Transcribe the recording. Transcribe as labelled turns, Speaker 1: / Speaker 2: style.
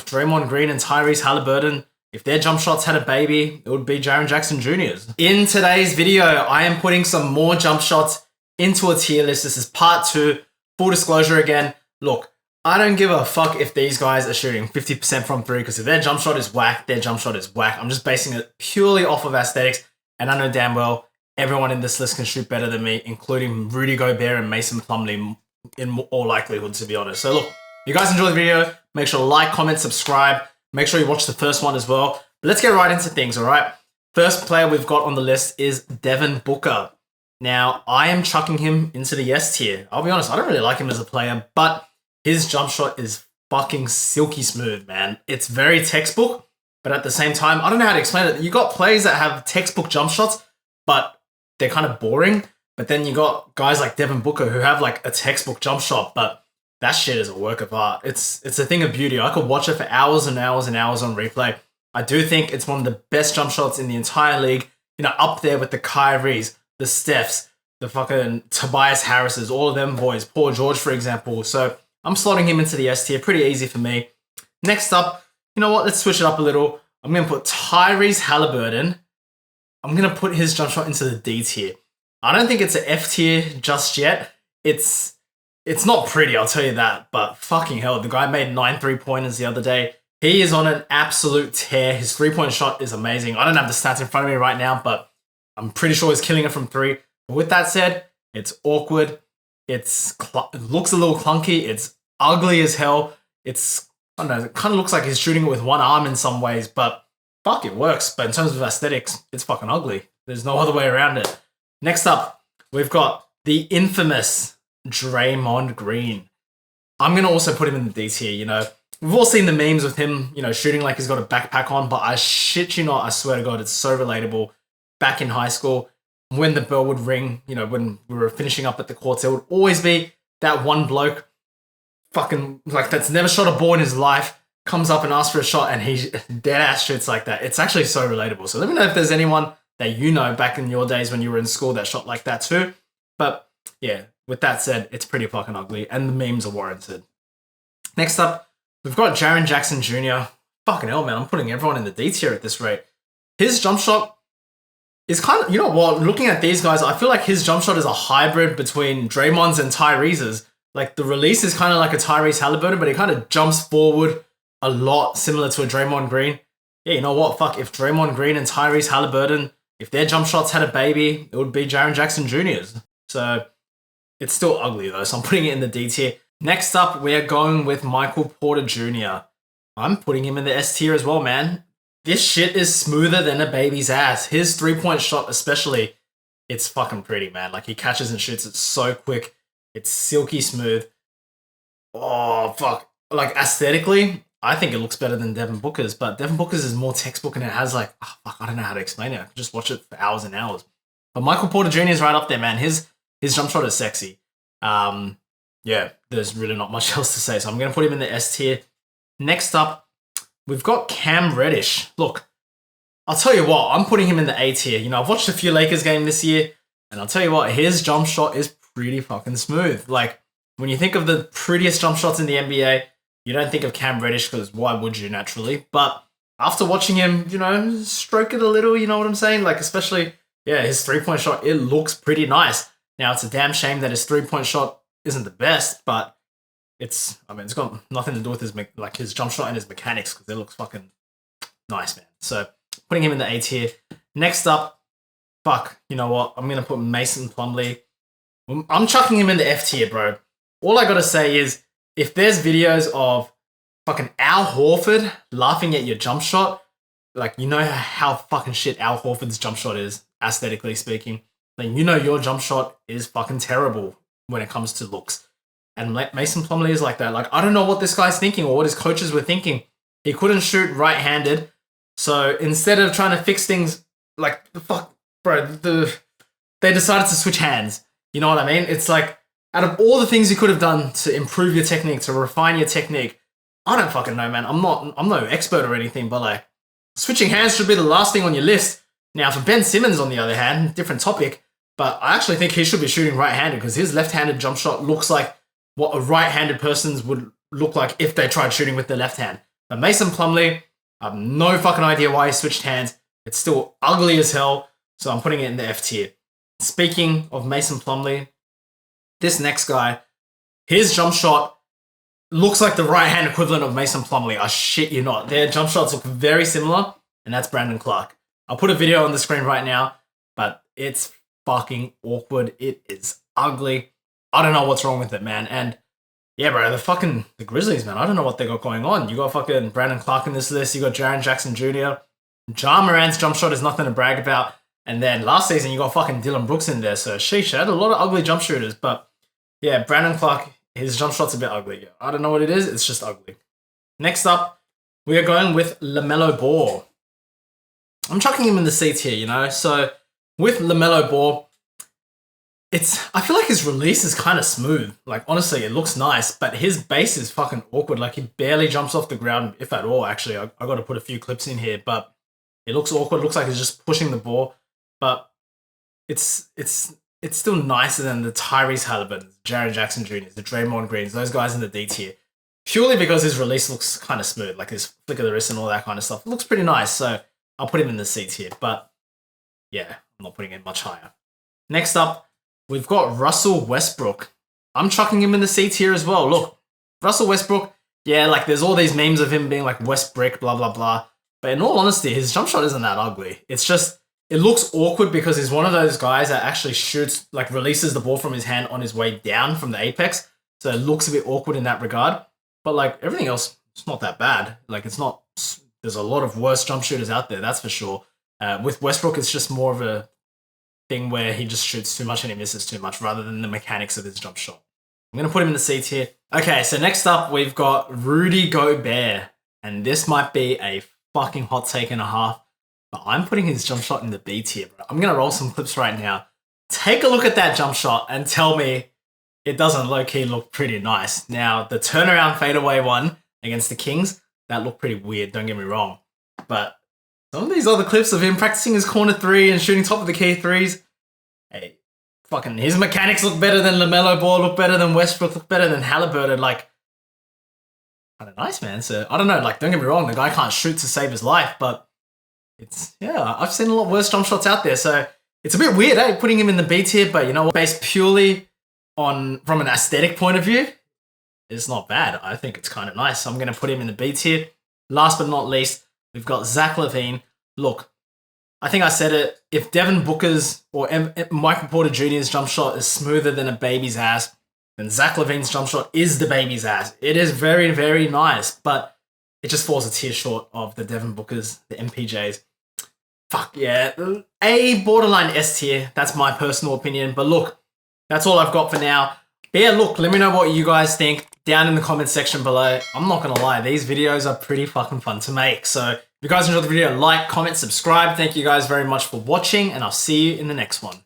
Speaker 1: Draymond Green and Tyrese Haliburton, if their jump shots had a baby, it would be Jaren Jackson Jr.'s. In today's video, I am putting some more jump shots into a tier list. This is part 2. Full disclosure again. Look, I don't give a fuck if these guys are shooting 50% from 3, because if their jump shot is whack, their jump shot is whack. I'm just basing it purely off of aesthetics, and I know damn well everyone in this list can shoot better than me, including Rudy Gobert and Mason Plumlee in all likelihood, to be honest. So look, if you guys enjoyed the video, make sure to like, comment, subscribe. Make sure you watch the first one as well. But let's get right into things, all right? First player we've got on the list is Devin Booker. Now, I am chucking him into the S tier. I'll be honest, I don't really like him as a player, but his jump shot is fucking silky smooth, man. It's very textbook, but at the same time, I don't know how to explain it. You got players that have textbook jump shots, but they're kind of boring. But then you got guys like Devin Booker who have like a textbook jump shot, but that shit is a work of art. It's a thing of beauty. I could watch it for hours and hours and hours on replay. I do think it's one of the best jump shots in the entire league. You know, up there with the Kyries, the Stephs, the fucking Tobias Harrises, all of them boys. Paul George, for example. So I'm slotting him into the S tier. Pretty easy for me. Next up, you know what? Let's switch it up a little. I'm going to put Tyrese Haliburton. I'm going to put his jump shot into the D tier. I don't think it's an F tier just yet. It's not pretty, I'll tell you that. But fucking hell, the guy made 9 3-pointers the other day. He is on an absolute tear. His 3-point shot is amazing. I don't have the stats in front of me right now, but I'm pretty sure he's killing it from 3. But with that said, it's awkward. It looks a little clunky. It's ugly as hell. I don't know, it kind of looks like he's shooting it with one arm in some ways, but fuck, it works. But in terms of aesthetics, it's fucking ugly. There's no other way around it. Next up, we've got the infamous Draymond Green. I'm going to also put him in the D tier, you know. We've all seen the memes with him, you know, shooting like he's got a backpack on, but I shit you not, I swear to God, it's so relatable. Back in high school, when the bell would ring, you know, when we were finishing up at the courts, there would always be that one bloke fucking, like, that's never shot a ball in his life, comes up and asks for a shot, and he dead ass shoots like that. It's actually so relatable. So let me know if there's anyone that you know back in your days when you were in school that shot like that too. But yeah, with that said, it's pretty fucking ugly, and the memes are warranted. Next up, we've got Jaren Jackson Jr. Fucking hell, man, I'm putting everyone in the D tier at this rate. His jump shot is kind of, you know what, looking at these guys, I feel like his jump shot is a hybrid between Draymond's and Tyrese's. Like, the release is kind of like a Tyrese Haliburton, but he kind of jumps forward a lot, similar to a Draymond Green. Yeah, you know what, fuck, if Draymond Green and Tyrese Haliburton, if their jump shots had a baby, it would be Jaren Jackson Jr.'s. So it's still ugly though, so I'm putting it in the D tier. Next up, we are going with Michael Porter Jr. I'm putting him in the S tier as well, man. This shit is smoother than a baby's ass. His 3-point shot especially, it's fucking pretty, man. Like, he catches and shoots it so quick. It's silky smooth. Oh, fuck. Like, aesthetically, I think it looks better than Devin Booker's, but Devin Booker's is more textbook, and it has like, oh, fuck, I don't know how to explain it. I could just watch it for hours and hours. But Michael Porter Jr. is right up there, man. His jump shot is sexy. Yeah, there's really not much else to say, so I'm going to put him in the S tier. Next up, we've got Cam Reddish. Look, I'll tell you what, I'm putting him in the A tier. You know, I've watched a few Lakers games this year, and I'll tell you what, his jump shot is pretty fucking smooth. Like, when you think of the prettiest jump shots in the NBA, you don't think of Cam Reddish, because why would you naturally? But after watching him, you know, stroke it a little, you know what I'm saying? Like, especially, yeah, his 3-point shot, it looks pretty nice. Now, it's a damn shame that his 3-point shot isn't the best, but it's got nothing to do with his jump shot and his mechanics, because it looks fucking nice, man. So putting him in the A tier. Next up, fuck, you know what? I'm going to put Mason Plumlee. I'm chucking him in the F tier, bro. All I got to say is, if there's videos of fucking Al Horford laughing at your jump shot, like, you know how fucking shit Al Horford's jump shot is, aesthetically speaking. Like, you know your jump shot is fucking terrible when it comes to looks. And Mason Plumlee is like that. Like, I don't know what this guy's thinking or what his coaches were thinking. He couldn't shoot right-handed. So instead of trying to fix things, like, the fuck, bro, they decided to switch hands. You know what I mean? It's like, out of all the things you could have done to improve your technique, to refine your technique, I don't fucking know, man. I'm no expert or anything, but like, switching hands should be the last thing on your list. Now, for Ben Simmons, on the other hand, different topic, but I actually think he should be shooting right-handed, because his left-handed jump shot looks like what a right-handed person would look like if they tried shooting with their left hand. But Mason Plumlee, I have no fucking idea why he switched hands. It's still ugly as hell, so I'm putting it in the F tier. Speaking of Mason Plumlee, this next guy, his jump shot looks like the right-hand equivalent of Mason Plumlee. I shit you not. Their jump shots look very similar, and that's Brandon Clarke. I'll put a video on the screen right now, but it's fucking awkward. It is ugly. I don't know what's wrong with it, man. And yeah, bro, the Grizzlies, man, I don't know what they got going on. You got fucking Brandon Clarke in this list. You got Jaren Jackson Jr. Ja Morant's jump shot is nothing to brag about. And then last season, you got fucking Dylan Brooks in there. So sheesh, I had a lot of ugly jump shooters. But yeah, Brandon Clarke, his jump shot's a bit ugly. I don't know what it is. It's just ugly. Next up, we are going with Lamelo Ball. I'm chucking him in the C tier, you know? So with Lamelo Ball, I feel like his release is kind of smooth. Like, honestly, it looks nice, but his base is fucking awkward. Like, he barely jumps off the ground, if at all, actually. I got to put a few clips in here, but it looks awkward. It looks like he's just pushing the ball, but it's still nicer than the Tyrese Haliburton, Jaren Jackson Jr, the Draymond Greens, those guys in the D tier. Purely because his release looks kind of smooth, like his flick of the wrist and all that kind of stuff. It looks pretty nice, so I'll put him in the C tier, but yeah, I'm not putting it much higher. Next up, we've got Russell Westbrook. I'm chucking him in the C tier as well. Look, Russell Westbrook, yeah, like there's all these memes of him being like West Brick, blah, blah, blah. But in all honesty, his jump shot isn't that ugly. It's just, it looks awkward because he's one of those guys that actually shoots, like releases the ball from his hand on his way down from the apex. So it looks a bit awkward in that regard. But like everything else, it's not that bad. Like it's not, there's a lot of worse jump shooters out there, that's for sure. With Westbrook, it's just more of a thing where he just shoots too much and he misses too much rather than the mechanics of his jump shot. I'm going to put him in the C tier. Okay, so next up, we've got Rudy Gobert. And this might be a fucking hot take and a half, but I'm putting his jump shot in the B tier, bro. I'm going to roll some clips right now. Take a look at that jump shot and tell me it doesn't low-key look pretty nice. Now, the turnaround fadeaway one against the Kings, that looked pretty weird, don't get me wrong. But some of these other clips of him practicing his corner three and shooting top of the key threes, hey, fucking his mechanics look better than Lamelo Ball, look better than Westbrook, look better than Haliburton. Like, kind of nice, man. So, I don't know, like, don't get me wrong, the guy can't shoot to save his life, but yeah, I've seen a lot worse jump shots out there. So, it's a bit weird, eh, putting him in the B tier, but you know what? Based purely from an aesthetic point of view, it's not bad. I think it's kind of nice. So I'm going to put him in the B tier. Last but not least, we've got Zach Lavine. Look, I think I said it. If Devin Booker's or Michael Porter Jr.'s jump shot is smoother than a baby's ass, then Zach Lavine's jump shot is the baby's ass. It is very, very nice, but it just falls a tier short of the Devin Bookers, the MPJs. Fuck yeah. A borderline S tier. That's my personal opinion. But look, that's all I've got for now. But yeah, look, let me know what you guys think down in the comments section below. I'm not going to lie, these videos are pretty fucking fun to make. So if you guys enjoyed the video, like, comment, subscribe. Thank you guys very much for watching, and I'll see you in the next one.